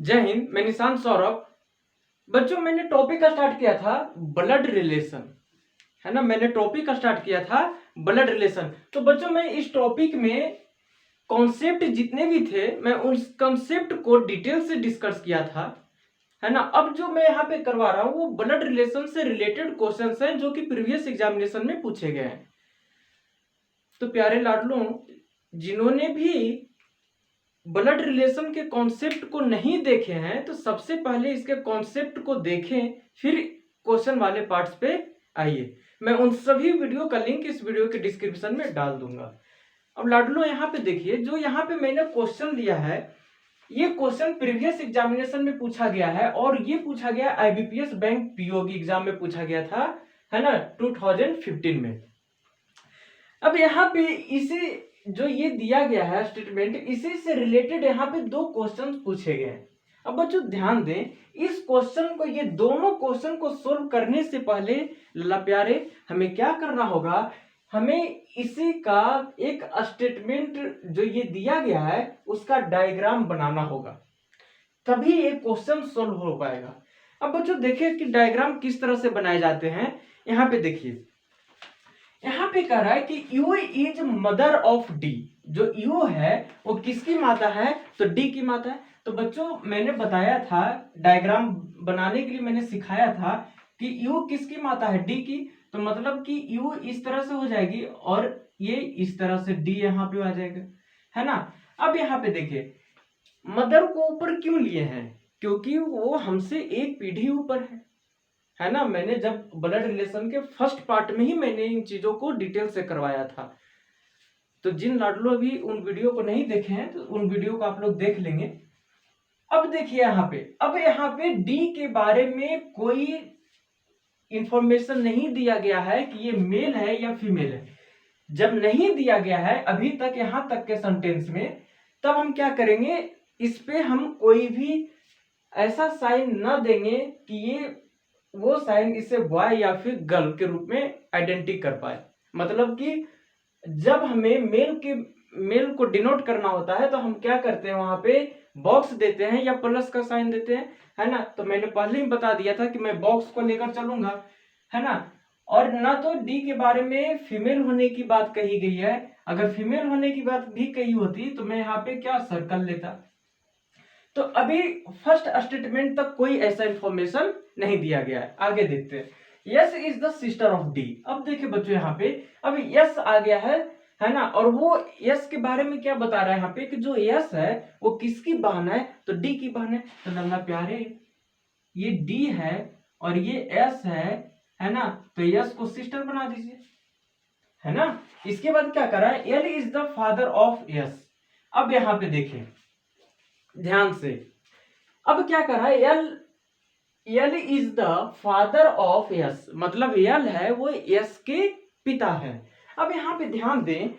जय हिंद। मैं निशांत सौरभ। बच्चों, मैंने टॉपिक स्टार्ट किया था ब्लड रिलेशन, है ना। मैंने टॉपिक स्टार्ट किया था ब्लड रिलेशन। तो बच्चों, मैं इस टॉपिक में कॉन्सेप्ट जितने भी थे मैं उस कॉन्सेप्ट को डिटेल से डिस्कस किया था, है ना। अब जो मैं यहाँ पे करवा रहा हूँ वो ब्लड रिलेशन से रिलेटेड क्वेश्चंस हैं जो कि प्रीवियस एग्जामिनेशन में पूछे गए हैं। तो प्यारे लाडलों, जिन्होंने भी ब्लड रिलेशन के कॉन्सेप्ट को नहीं देखे हैं तो सबसे पहले इसके कॉन्सेप्ट को देखें, फिर क्वेश्चन वाले पार्ट्स पे आइए। मैं उन सभी वीडियो का लिंक इस वीडियो के डिस्क्रिप्शन में डाल दूंगा। अब लाडलो यहाँ पे देखिए, जो यहाँ पे मैंने क्वेश्चन दिया है ये क्वेश्चन प्रीवियस एग्जामिनेशन में पूछा गया है और ये पूछा गया आईबीपीएस बैंक पीओ की एग्जाम में पूछा गया था, है ना, 2015 में। अब यहाँ पे इसी जो ये दिया गया है स्टेटमेंट, इसी से रिलेटेड यहाँ पे दो क्वेश्चन पूछे गए हैं। अब बच्चों ध्यान दें, इस क्वेश्चन को, ये दोनों क्वेश्चन को सोल्व करने से पहले लल्ला प्यारे हमें क्या करना होगा, हमें इसी का एक स्टेटमेंट जो ये दिया गया है उसका डायग्राम बनाना होगा, तभी ये क्वेश्चन सोल्व हो पाएगा। अब बच्चों देखिए कि डायग्राम किस तरह से बनाए जाते हैं। यहाँ पे देखिए, यहाँ पे कह रहा है कि you is mother of D. जो यू है वो किसकी माता है, तो डी की माता है। तो बच्चों मैंने बताया था, डायग्राम बनाने के लिए मैंने सिखाया था कि यू किसकी माता है, डी की। तो मतलब कि यू इस तरह से हो जाएगी और ये इस तरह से डी यहाँ पे आ जाएगा, है ना। अब यहाँ पे देखिए, मदर को ऊपर क्यों लिए हैं, क्योंकि वो हमसे एक पीढ़ी ऊपर है ना। मैंने जब ब्लड रिलेशन के फर्स्ट पार्ट में ही मैंने इन चीजों को डिटेल से करवाया था। तो जिन लाडलो भी उन वीडियो को नहीं देखे हैं तो उन वीडियो को आप लोग देख लेंगे। अब देखिए यहाँ पे, अब यहाँ पे डी के बारे में कोई इंफॉर्मेशन नहीं दिया गया है कि ये मेल है या फीमेल है। जब नहीं दिया गया है अभी तक, यहां तक के सेंटेंस में, तब हम क्या करेंगे, इस पे हम कोई भी ऐसा साइन न देंगे कि ये वो साइन इसे बॉय या फिर गर्ल के रूप में आइडेंटिटी कर पाए। मतलब कि जब हमें मेल को डिनोट करना होता है तो हम क्या करते हैं, वहां पे बॉक्स देते हैं या प्लस का साइन देते हैं, है ना। तो मैंने पहले ही बता दिया था कि मैं बॉक्स को लेकर चलूंगा, है ना। और ना तो डी के बारे में फीमेल होने की बात कही गई है। अगर फीमेल होने की बात भी कही होती तो मैं यहाँ पे क्या सर्कल लेता। तो अभी फर्स्ट स्टेटमेंट तक कोई ऐसा इंफॉर्मेशन नहीं दिया गया है। आगे देखते हैं, yes is the sister of D. अब देखिए बच्चों, यहाँ पे अब यस आ गया है ना। और वो यस के बारे में क्या बता रहा है यहाँ पे कि जो यस है वो किसकी बहन है, तो डी की बहन है। तो लल्ला प्यारे, ये डी है और ये एस है ना। तो यस को सिस्टर बना दीजिए, है ना। इसके बाद क्या कर रहा है, L is the father of yes. अब यहां पे देखें ध्यान से, अब क्या कर रहा है, L is the father of yes, मतलब एल है वो यस के पिता है। अब यहाँ पे ध्यान दें,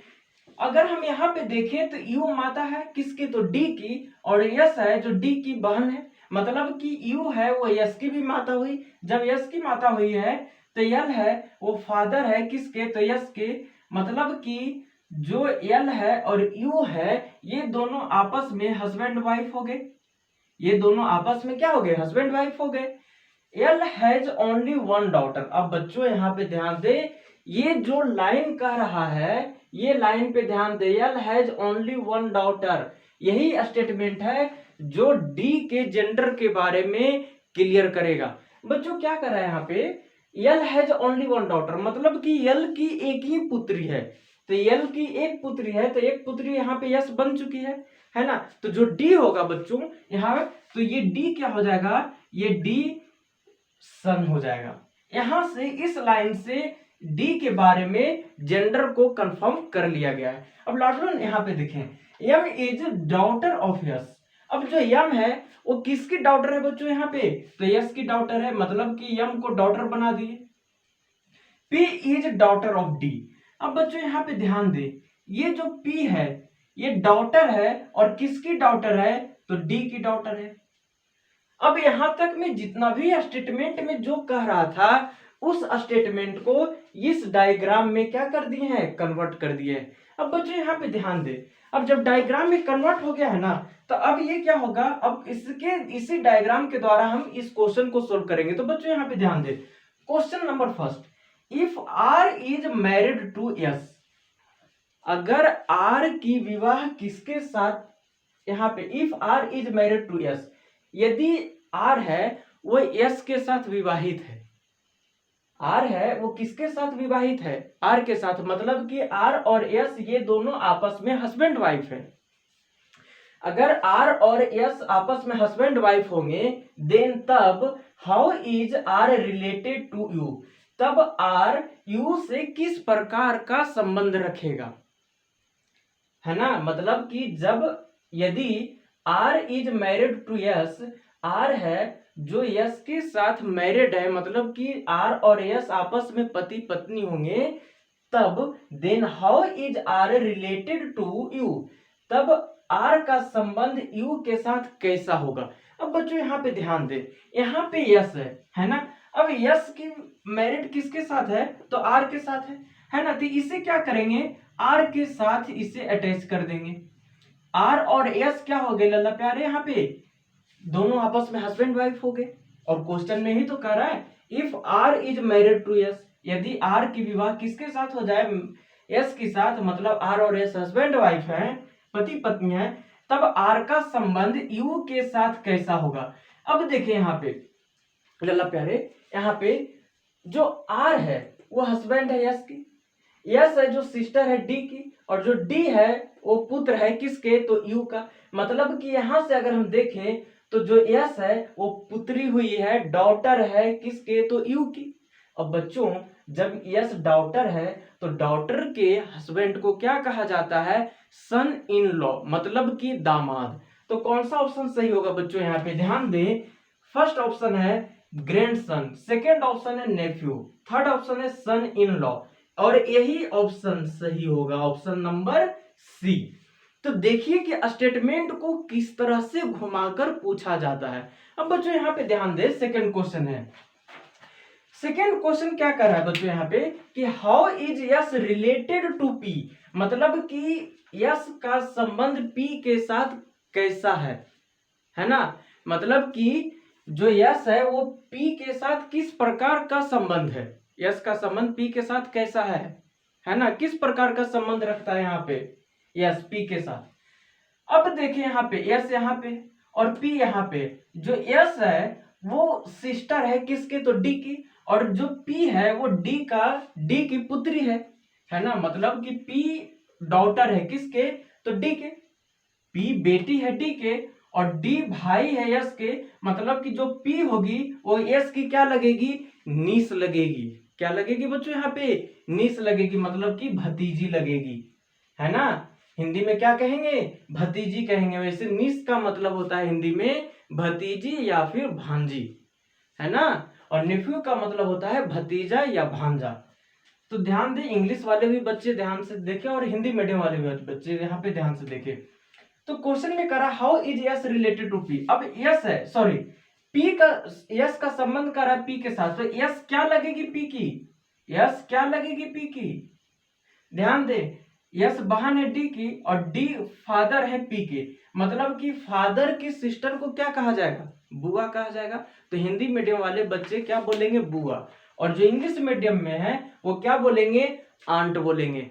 अगर हम यहाँ पे देखें तो यू माता है किसकी, तो डी की, और यस है जो डी की बहन है। मतलब कि यू है वो यस की भी माता हुई। जब यस की माता हुई है तो यल है वो फादर है किसके, तो यस के। मतलब कि जो यल है और यू है ये दोनों आपस में हस्बैंड वाइफ हो गए। ये दोनों आपस में क्या हो गए, हस्बैंड वाइफ हो गए। L has only one daughter. अब बच्चों यहाँ पे ध्यान दे, ये जो लाइन कह रहा है, ये लाइन पे ध्यान दे, L has only one daughter. यही स्टेटमेंट है जो डी के जेंडर के बारे में क्लियर करेगा। बच्चों क्या कर रहा है यहाँ पे, L has only one daughter, मतलब कि एल की एक ही पुत्री है। तो एल की एक पुत्री है, तो एक पुत्री यहाँ पे यस बन चुकी है ना। तो जो डी होगा बच्चों यहाँ, तो ये डी क्या हो जाएगा, ये डी सन हो जाएगा। यहां से इस लाइन से डी के बारे में जेंडर को कंफर्म कर लिया गया है। अब लाडलो यहाँ पे देखें, यम इज डॉटर ऑफ यस। अब जो यम है वो किसकी डॉटर है बच्चों, यहाँ पे तो यस की डॉटर है, मतलब कि यम को डॉटर बना दिए। P is daughter of D. अब बच्चों यहाँ पे ध्यान दे, ये जो पी है ये डॉटर है, और किसकी डॉटर है, तो डी की डॉटर है। अब यहां तक मैं जितना भी स्टेटमेंट में जो कह रहा था उस स्टेटमेंट को इस डायग्राम में क्या कर दिए हैं, कन्वर्ट कर दिए हैं। अब बच्चों यहाँ पे ध्यान दे, अब जब डायग्राम में कन्वर्ट हो गया है ना, तो अब ये क्या होगा, अब इसी डायग्राम के द्वारा हम इस क्वेश्चन को सोल्व करेंगे। तो बच्चों यहाँ पे ध्यान दे, question number first, if R is married to S, अगर आर की विवाह किसके साथ, यहाँ पे if R is married to S, यदि आर है वो एस के साथ विवाहित है, आर है वो किसके साथ विवाहित है, आर के साथ, मतलब कि आर और एस ये दोनों आपस में हस्बैंड वाइफ है। अगर आर और एस आपस में हस्बैंड वाइफ होंगे, देन तब how is R related to you, तब आर यू से किस प्रकार का संबंध रखेगा, है ना। मतलब कि जब यदि R is married to S, R है जो यस के साथ मैरिड है, मतलब कि आर और यस आपस में पति पत्नी होंगे, तब then how is R related to you, तब आर का संबंध यू के साथ कैसा होगा। अब बच्चों यहाँ पे ध्यान दे, यहाँ पे यस है ना। अब यस की मैरिड किसके साथ है, तो आर के साथ है ना। तो इसे क्या करेंगे, आर के साथ इसे अटैच कर देंगे। आर और एस क्या हो गए लल्ला प्यारे, यहाँ पे दोनों आपस में हस्बैंड वाइफ हो गए। और क्वेश्चन में ही तो कह रहा है if R is married to S, यदि आर की विवाह किसके साथ हो जाए, एस के साथ, मतलब आर और एस हस्बैंड वाइफ है, पति पत्नी है, तब आर का संबंध यू के साथ कैसा होगा। अब देखिए यहाँ पे लल्ला प्यारे, यहाँ पे जो आर है वो हस्बैंड है यस की, यस है जो सिस्टर है डी की, और जो डी है वो पुत्र है किसके, तो यू का। मतलब कि यहां से अगर हम देखें तो जो यस है वो पुत्री हुई है, डॉटर है किसके, तो यू की। अब बच्चों जब यस डॉटर है तो डॉटर के हस्बैंड को क्या कहा जाता है, सन इन लॉ, मतलब कि दामाद। तो कौन सा ऑप्शन सही होगा बच्चों, यहाँ पे ध्यान दें। फर्स्ट ऑप्शन है ग्रैंडसन, सेकेंड ऑप्शन है नेफ्यू, थर्ड ऑप्शन है सन इन लॉ, और यही ऑप्शन सही होगा, ऑप्शन नंबर सी। तो देखिए कि स्टेटमेंट को किस तरह से घुमाकर पूछा जाता है। अब बच्चों यहाँ पे ध्यान दे, सेकंड क्वेश्चन है। सेकंड क्वेश्चन क्या कर रहा है बच्चों यहाँ पे कि how is S related to P, मतलब कि यस का संबंध पी के साथ कैसा है ना। मतलब कि जो यस है वो पी के साथ किस प्रकार का संबंध है, यस का संबंध पी के साथ कैसा है ना, किस प्रकार का संबंध रखता है यहाँ पे यस पी के साथ। अब देखिए यहाँ पे यस यहाँ पे और पी यहाँ पे, जो यस है वो सिस्टर है किसके, तो डी की, और जो पी है वो डी की पुत्री है ना। मतलब कि पी डॉटर है किसके, तो डी के, पी बेटी है डी के, और डी भाई है यस के। मतलब कि जो पी होगी वो यस की क्या लगेगी, नीस लगेगी। क्या लगेगी बच्चों यहाँ पे, नीस लगेगी, मतलब कि भतीजी लगेगी, है ना। हिंदी में क्या कहेंगे, भतीजी कहेंगे। वैसे नीस का मतलब होता है हिंदी में भतीजी या फिर भांजी, है ना। और नेफ्यू का मतलब होता है भतीजा या भांजा। तो ध्यान दें, इंग्लिश वाले भी बच्चे ध्यान से देखें और हिंदी मीडियम वाले भी बच्चे यहाँ पे ध्यान से देखें। तो क्वेश्चन में करा how is S related to P. अब यस है, सॉरी पी का, यस का संबंध करा है पी के साथ, तो यस क्या लगेगी पी की, यस क्या लगेगी पी की। ध्यान दे, यस बहन है डी की और डी फादर है पी के, मतलब कि फादर की सिस्टर को क्या कहा जाएगा, बुआ कहा जाएगा। तो हिंदी मीडियम वाले बच्चे क्या बोलेंगे, बुआ, और जो इंग्लिश मीडियम में है वो क्या बोलेंगे, आंट बोलेंगे,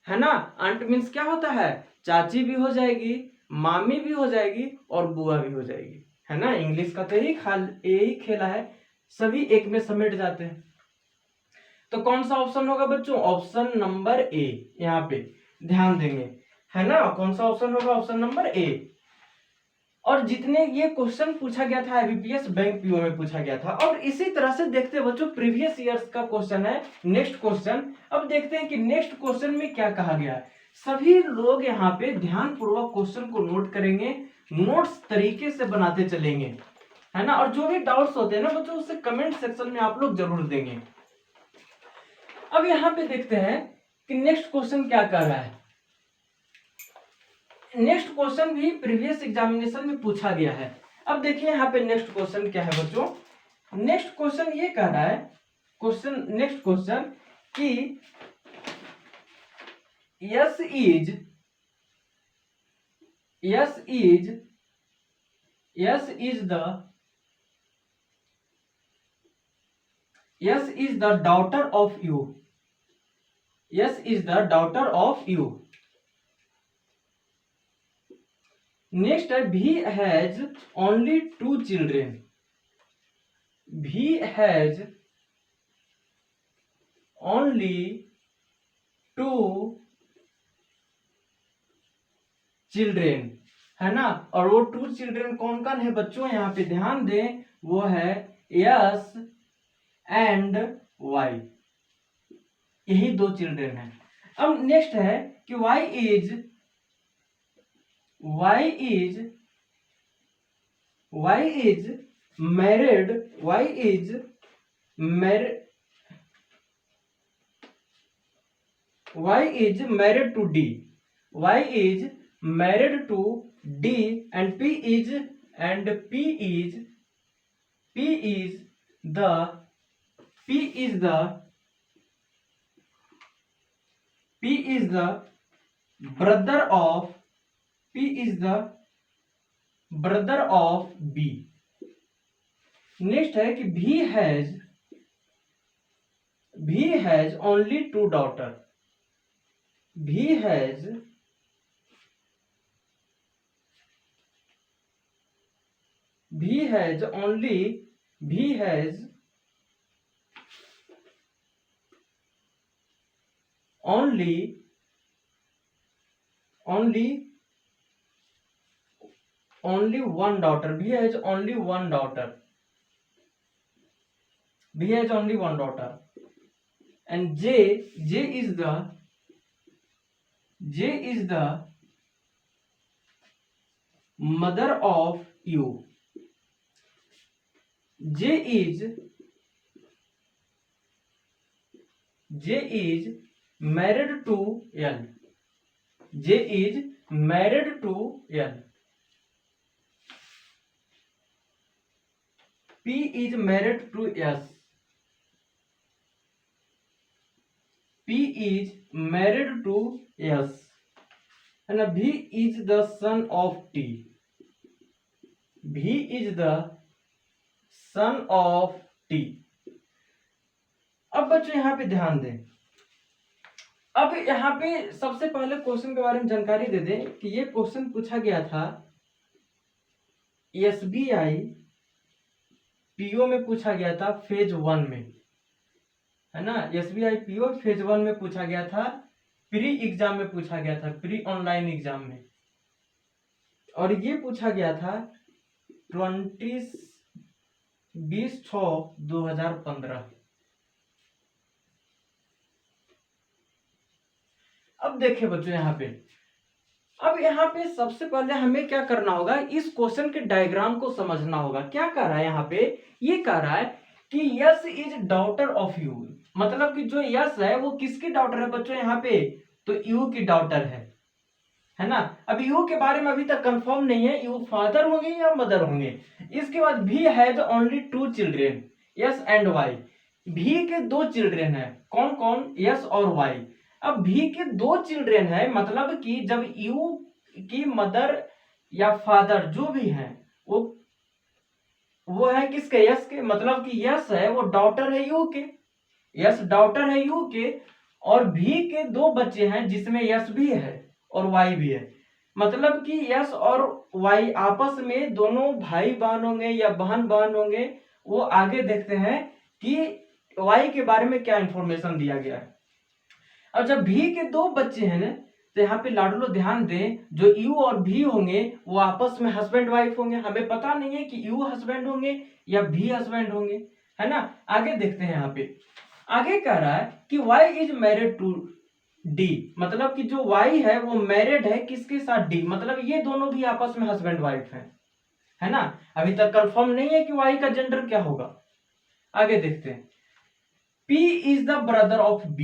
है ना। आंट मीन्स क्या होता है, चाची भी हो जाएगी, मामी भी हो जाएगी और बुआ भी हो जाएगी, है ना। इंग्लिश का तो यही खेला है, सभी एक में समेट जाते हैं। तो कौन सा ऑप्शन होगा बच्चों, ऑप्शन नंबर ए, यहाँ पे ध्यान देंगे, है ना। कौन सा ऑप्शन होगा, ऑप्शन नंबर ए। और जितने ये क्वेश्चन पूछा गया था आईबीपीएस बैंक पीओ में पूछा गया था, और इसी तरह से देखते हैं बच्चों प्रीवियस ईयर्स का क्वेश्चन है नेक्स्ट क्वेश्चन। अब देखते हैं कि नेक्स्ट क्वेश्चन में क्या कहा गया है। सभी लोग यहाँ पे ध्यान पूर्वक क्वेश्चन को नोट करेंगे, नोट्स तरीके से बनाते चलेंगे, है ना। और जो भी डाउट्स होते हैं ना बच्चों, उससे कमेंट सेक्शन में आप लोग जरूर देंगे। अब यहाँ पे देखते हैं कि नेक्स्ट क्वेश्चन क्या कर रहा है। नेक्स्ट क्वेश्चन भी प्रीवियस एग्जामिनेशन में पूछा गया है। अब देखिए यहाँ पे नेक्स्ट क्वेश्चन क्या है बच्चों। नेक्स्ट क्वेश्चन ये कह रहा है, क्वेश्चन, नेक्स्ट क्वेश्चन कि yes is the daughter of you. Yes is the daughter of you. Next है भी हैज ओनली 2 चिल्ड्रेन। भी हैज ओनली 2 चिल्ड्रेन, है ना। और वो 2 चिल्ड्रेन कौन कौन है बच्चों, यहाँ पे ध्यान दें, वो है यस एंड वाई, यही 2 चिल्ड्रेन है। अब नेक्स्ट है कि Y is married to D. Y is married to D and P is the brother of B। Next है कि B has only 2 daughter. B has only one daughter। B has only one daughter। and J is the mother of you। J is married to L। J is married to L। P is married to S। P is married to S। and V is the son of T। V is the son of T। अब बच्चों यहाँ पे ध्यान दें। अब यहाँ पे सबसे पहले क्वेश्चन के बारे में जानकारी दे दें कि ये क्वेश्चन पूछा गया था SBI PO में, पूछा गया था फेज 1 में, है ना। SBI PO फेज 1 में पूछा गया था, प्री एग्जाम में पूछा गया था, प्री ऑनलाइन एग्जाम में। और ये पूछा गया था 20/6/2015। अब देखिए बच्चों यहाँ पे, अब यहाँ पे सबसे पहले हमें क्या करना होगा, इस क्वेश्चन के डायग्राम को समझना होगा। क्या कह रहा है यहाँ पे, ये कह रहा है कि yes is daughter of you, मतलब कि जो यस है वो किसकी डॉटर है बच्चों यहाँ पे, तो यू की डॉटर है ना। अब यू के बारे में अभी तक कंफर्म नहीं है, यू फादर होंगे या मदर होंगे। इसके बाद B has only 2 children, S and Y. B के 2 चिल्ड्रेन है, कौन कौन, यस और वाई। अब भी के 2 चिल्ड्रेन है, मतलब कि जब यू की मदर या फादर जो भी है वो है किसके, यस के, मतलब कि यस है वो डॉटर है यू के, यस डॉटर है यू के। और भी के 2 बच्चे हैं जिसमें यस भी है और वाई भी है, मतलब कि यस और वाई आपस में दोनों भाई बहन होंगे या बहन बहन होंगे। वो आगे देखते हैं कि वाई के बारे में क्या इंफॉर्मेशन दिया गया है। अब जब भी के 2 बच्चे हैं ना, तो यहाँ पे लाडलो ध्यान दें, जो यू और भी होंगे वो आपस में हस्बैंड वाइफ होंगे। हमें पता नहीं है कि यू हस्बैंड होंगे या भी हस्बैंड होंगे, है ना। आगे देखते हैं, यहाँ पे आगे कह रहा है कि Y is married to D, मतलब कि जो Y है वो मैरिड है किसके साथ, D, मतलब ये दोनों भी आपस में हस्बैंड वाइफ है ना। अभी तक कंफर्म नहीं है कि Y का जेंडर क्या होगा। आगे देखते हैं, P is the brother of B।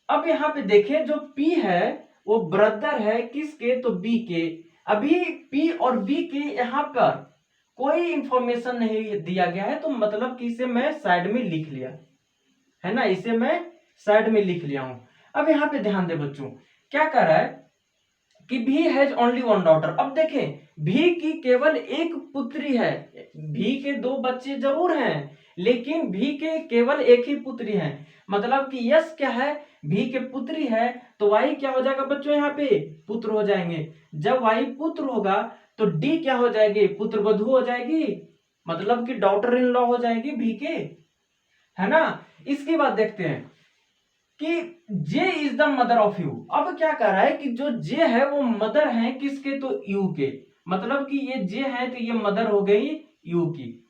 अब यहाँ पे देखें, जो P है वो ब्रदर है किसके, तो B के। अभी P और B के यहाँ पर कोई इंफॉर्मेशन नहीं दिया गया है, तो मतलब कि इसे मैं साइड में लिख लिया। है ना, इसे मैं साइड में लिख लिया हूं। अब यहाँ पे ध्यान दे बच्चों, क्या कर रहा है कि B has only one daughter. अब देखें भी की केवल एक पुत्री है, भी के दो बच्चे जरूर हैं लेकिन भी के केवल एक ही पुत्री है, मतलब कि यस क्या है, भी के पुत्री है, तो वाई क्या हो जाएगा बच्चों, यहाँ पे पुत्र हो जाएंगे। जब वाई पुत्र होगा तो डी क्या हो जाएगी, पुत्र वधु हो जाएगी, मतलब कि डॉटर इन लॉ हो जाएगी भी के, है ना। इसके बाद देखते हैं कि J is the mother of U. अब क्या कर रहा है कि जो जे है वो मदर है किसके, तो यू के, मतलब कि ये जे है तो ये मदर हो गई यू की।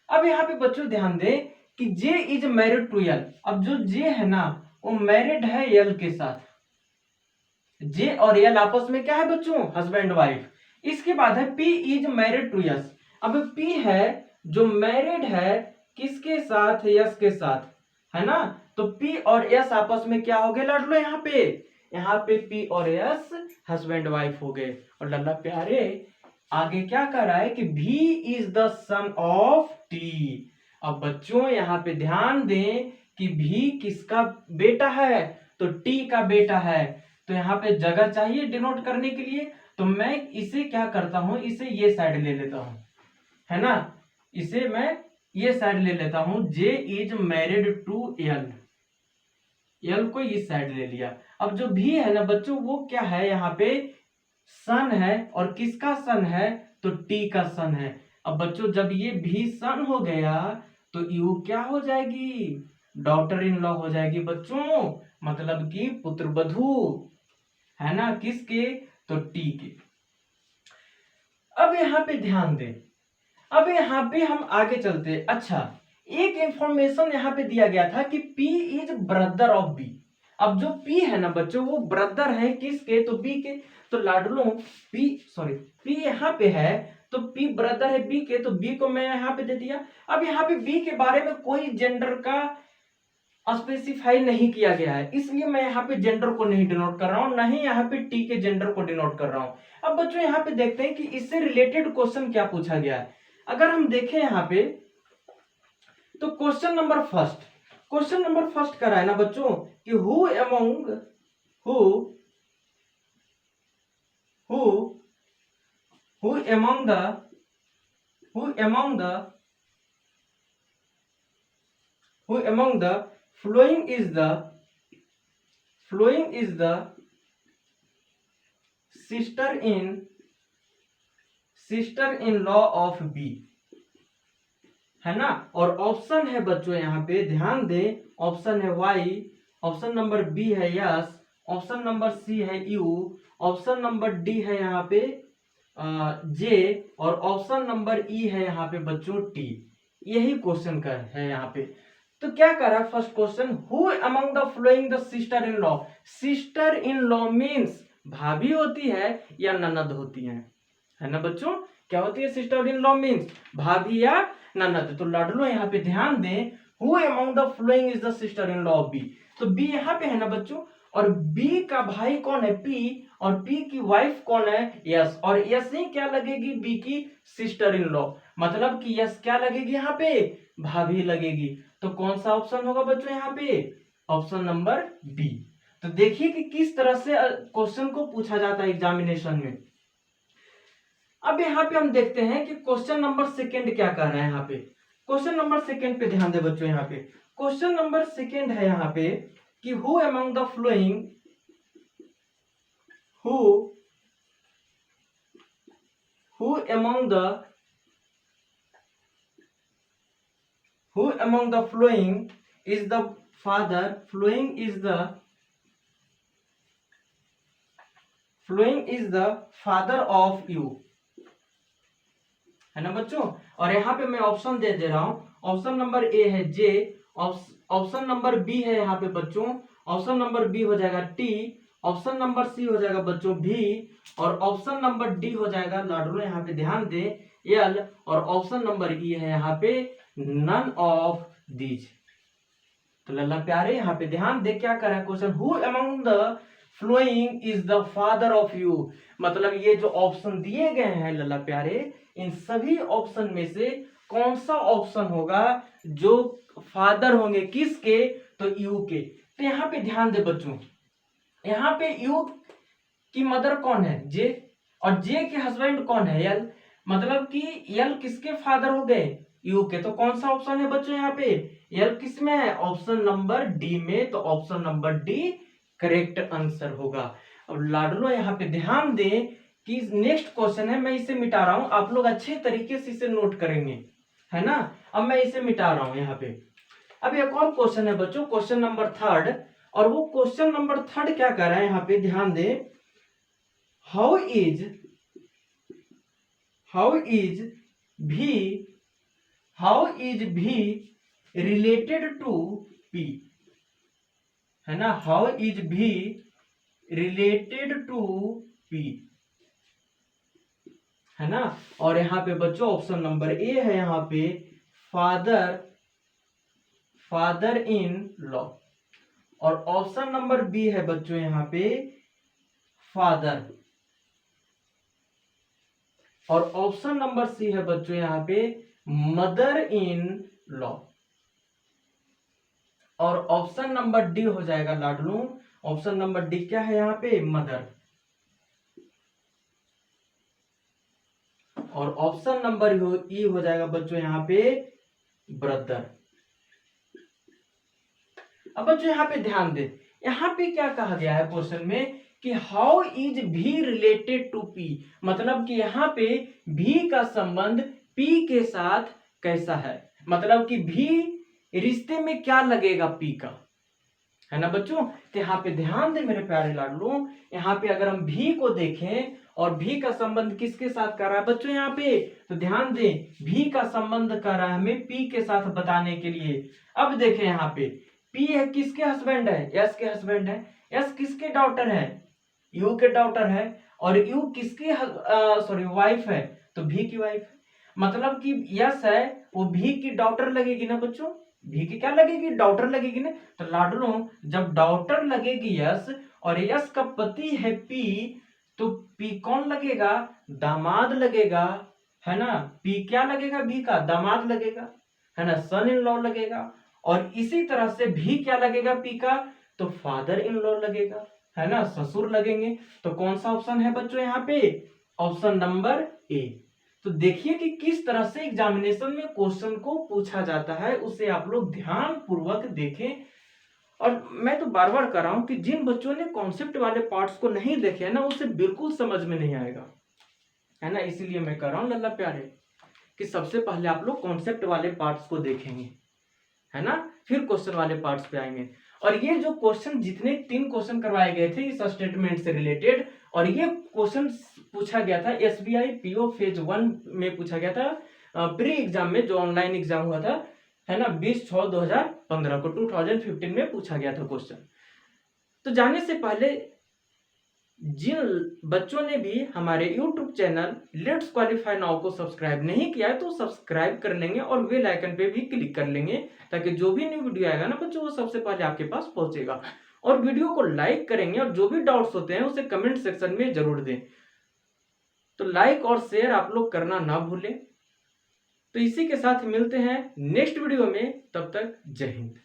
अब यहाँ पे बच्चों ध्यान दें कि जे इज मैरिड टू यल। अब जो जे है ना वो मैरिड है यल के साथ, जे और यल आपस में क्या है बच्चों, हस्बैंड वाइफ। इसके बाद है P is married to S. अब पी है जो मैरिड है किसके साथ, यस के साथ, है ना। तो पी और यस आपस में क्या हो गए लाडलो, यहाँ पे पी और यस हस्बैंड वाइफ हो गए। और लल्ला प्यारे आगे क्या कर रहा है कि भी is the son of T. अब बच्चों यहाँ पे ध्यान दें कि भी किसका बेटा है, तो टी का बेटा है। तो यहाँ पे जगह चाहिए डिनोट करने के लिए, तो मैं इसे क्या करता हूं, इसे ये साइड ले लेता हूं, है ना, इसे मैं ये साइड ले लेता हूं, जे इज मैरिड टू यल, यल को इस साइड ले लिया। अब जो भी है ना बच्चों वो क्या है, यहाँ पे सन है, और किसका सन है, तो टी का सन है। अब बच्चों जब ये भी सन हो गया तो यू क्या हो जाएगी, डॉटर इन लॉ हो जाएगी बच्चों, मतलब कि पुत्र वधू, है ना, किसके, तो टी के। अब यहाँ पे ध्यान दें, अब यहाँ पे हम आगे चलते। अच्छा, एक इंफॉर्मेशन यहाँ पे दिया गया था कि P is brother of B। अब जो P है ना बच्चों वो ब्रदर है किसके, तो B के। तो लाडलो P यहाँ पे है तो P ब्रदर है B के, तो B को मैं यहाँ पे दे दिया। अब यहाँ पे B के बारे में कोई जेंडर का स्पेसिफाई नहीं किया गया है, इसलिए मैं यहाँ पे जेंडर को नहीं डिनोट कर रहा हूँ, ना ही यहाँ पे टी के जेंडर को डिनोट कर रहा हूँ। अब बच्चों यहाँ पे देखते हैं कि इससे रिलेटेड क्वेश्चन क्या पूछा गया है। अगर हम देखें यहाँ पे तो क्वेश्चन नंबर फर्स्ट करा है ना बच्चों कि who among the flowing is the sister in law of B, है ना। और ऑप्शन है बच्चों यहाँ पे ध्यान दे, ऑप्शन है वाई, ऑप्शन नंबर बी है यस, ऑप्शन नंबर सी है यू, ऑप्शन नंबर डी है यहाँ पे जे, और ऑप्शन नंबर ई है यहाँ पे बच्चों टी। यही क्वेश्चन का है यहाँ पे। तो क्या कर रहा है first question, who among the flowing the sister in law. Sister in law means भाभी होती है या ननद होती है ना बच्चों, क्या होती है सिस्टर इन लॉ मीन्स भाभी या ननद। तो लाडलो यहाँ पे ध्यान दें, who among the following is the sister in law of B. तो बी यहाँ पे है ना बच्चों, और बी का भाई कौन है, पी, और पी की वाइफ कौन है, यस, और यस ही क्या लगेगी, बी की सिस्टर इन लॉ, मतलब कि यस क्या लगेगी यहाँ पे, भाभी लगेगी। तो कौन सा ऑप्शन होगा बच्चों यहाँ पे, ऑप्शन नंबर बी। तो देखिए कि किस तरह से क्वेश्चन को पूछा जाता है एग्जामिनेशन में। अब यहाँ पे हम देखते हैं कि क्वेश्चन नंबर सेकंड क्या कर रहा है। यहाँ पे क्वेश्चन नंबर सेकंड पे ध्यान दे बच्चों, यहाँ पे क्वेश्चन नंबर सेकंड है यहाँ पे कि who among the flowing who among the flowing is the father of you, है ना बच्चों। और यहाँ पे मैं ऑप्शन दे रहा हूं, ऑप्शन नंबर ए है जे, ऑप्शन नंबर बी है यहाँ पे बच्चों, ऑप्शन नंबर बी हो जाएगा टी, ऑप्शन नंबर सी हो जाएगा बच्चों भी, और ऑप्शन नंबर डी हो जाएगा लाडलो यहाँ पे ध्यान दे एल, और ऑप्शन नंबर ई है यहाँ पे नन ऑफ दीज। तो लल्ला प्यारे यहाँ पे ध्यान दे क्या कर रहा है question, who among the following is the father of you, मतलब ये जो ऑप्शन दिए गए हैं लल्ला प्यारे, इन सभी ऑप्शन में से कौन सा ऑप्शन होगा जो फादर होंगे किसके, तो यू के। तो यहाँ पे ध्यान दे बच्चों, यहाँ पे यू की मदर कौन है, जे, और जे के हस्बैंड कौन है, एल, मतलब कि एल किसके फादर हो गए, यू के। तो कौन सा ऑप्शन है बच्चों यहाँ पे, एल किस में है, ऑप्शन नंबर डी में। तो option number D correct answer होगा। अब लाडलो यहाँ पे ध्यान दें कि नेक्स्ट क्वेश्चन है, मैं इसे मिटा रहा हूं, आप लोग अच्छे तरीके से इसे नोट करेंगे, है ना। अब मैं इसे मिटा रहा हूं यहाँ पे। अब एक और क्वेश्चन है बच्चों, क्वेश्चन नंबर 3, और वो क्वेश्चन नंबर 3 क्या कर रहा है, यहाँ पे ध्यान दे, हाउ इज भी रिलेटेड टू पी, है ना, हाउ इज भी रिलेटेड टू पी, है ना। और यहाँ पे बच्चों ऑप्शन नंबर ए है यहाँ पे फादर इन लॉ, और ऑप्शन नंबर बी है बच्चों यहाँ पे फादर, और ऑप्शन नंबर सी है बच्चों यहाँ पे मदर इन लॉ, और ऑप्शन नंबर डी हो जाएगा लाडलू, ऑप्शन नंबर डी क्या है यहाँ पे, मदर, और ऑप्शन नंबर ई हो जाएगा बच्चों यहाँ पे ब्रदर। अब बच्चों यहाँ पे ध्यान दे, यहाँ पे क्या कहा गया है क्वेश्चन में कि हाउ इज भी रिलेटेड टू पी, मतलब कि यहाँ पे भी का संबंध पी के साथ कैसा है, मतलब कि भी रिश्ते में क्या लगेगा पी का, है ना बच्चों। तो यहाँ पे ध्यान दे मेरे प्यारे लाडलू, यहाँ पे अगर हम भी को देखें और भी का संबंध किसके साथ कर रहा है बच्चों यहाँ पे, तो ध्यान दे भी का संबंध कर रहा है हमें पी के साथ बताने के लिए। अब देखें यहाँ पे पी है किसके हस्बैंड है, यस के हस्बैंड है, यस किसके डॉटर है, यू के डॉटर है, और यू किसकी वाइफ है, तो भी की वाइफ है, मतलब कि यस है वो भी की डॉटर लगेगी ना बच्चों, भी की क्या लगेगी, डॉटर लगेगी ना। तो लाडलो जब डॉटर लगेगी यस और यस का पति है पी, तो पी कौन लगेगा, दामाद लगेगा, है ना। पी क्या लगेगा, भी का दामाद लगेगा, है ना, सन इन लॉ लगेगा। और इसी तरह से भी क्या लगेगा पी का, तो फादर इन लॉ लगेगा, है ना, ससुर लगेंगे। तो कौन सा ऑप्शन है बच्चों यहाँ पे, ऑप्शन नंबर ए। तो देखिए कि किस तरह से एग्जामिनेशन में क्वेश्चन को पूछा जाता है, उसे आप लोग ध्यान पूर्वक देखें। और मैं तो बार बार कर रहा हूं कि जिन बच्चों ने कॉन्सेप्ट वाले पार्ट्स को नहीं देखे है ना, उसे बिल्कुल समझ में नहीं आएगा, है ना। इसीलिए मैं कर रहा हूं लल्ला प्यारे कि सबसे पहले आप लोग कॉन्सेप्ट वाले पार्ट्स को देखेंगे, है ना, फिर क्वेश्चन वाले पार्ट्स पे आएंगे। और ये जो क्वेश्चन जितने 3 क्वेश्चन करवाए गए थे इस स्टेटमेंट से रिलेटेड, और ये क्वेश्चन पूछा गया था एसबीआई पीओ फेज 1 में पूछा गया था प्री एग्जाम में, जो ऑनलाइन एग्जाम हुआ था, है ना, 20/6/2015 को 2015 में पूछा गया था क्वेश्चन। तो जाने से पहले जिन बच्चों ने भी हमारे YouTube channel let's qualify now को सब्सक्राइब नहीं किया है तो सब्सक्राइब कर लेंगे और बेल आइकन पे भी क्लिक कर लेंगे, ताकि जो भी न्यू वीडियो आएगा ना बच्चों वो सबसे पहले आपके पास पहुंचेगा। और वीडियो को लाइक करेंगे और जो भी डाउट्स होते हैं उसे कमेंट सेक्शन में जरूर दें। तो लाइक और शेयर आप लोग करना ना भूलें। तो इसी के साथ मिलते हैं नेक्स्ट वीडियो में, तब तक जय हिंद।